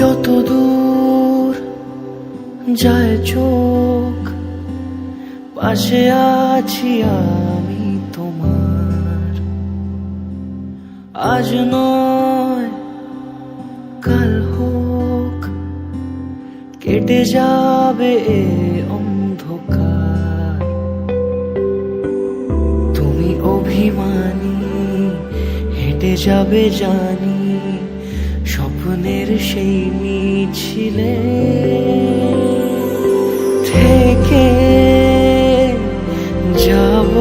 যত দূর যায় চোখ, পাশে আছি আমি তোমার। আজ নয় কাল হোক, কেটে যাবে এ অন্ধকার। তুমি অভিমানী, হেঁটে যাবে জানি স্বপ্নের সেই মিছিলে। থেকে যাব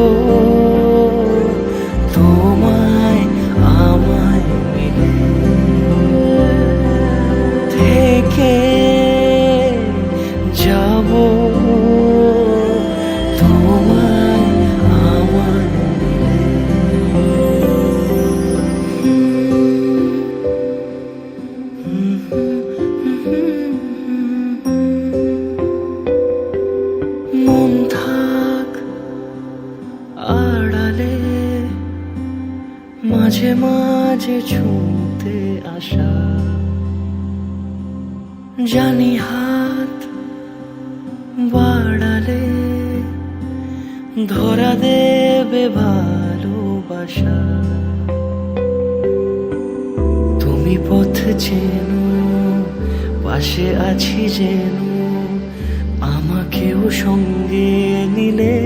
তোমায় আমায় মিলে, থেকে যাব তোমায় আমায় মিলে। মন থাক আড়ালে, মাঝে মাঝে ছুঁতে আসা। জানি হাত বাড়ালে ধরা দেবে ভালোবাসা। তুমি পথ চেনো, পাশে আছি যেন, আমাকেও সঙ্গে নিলে।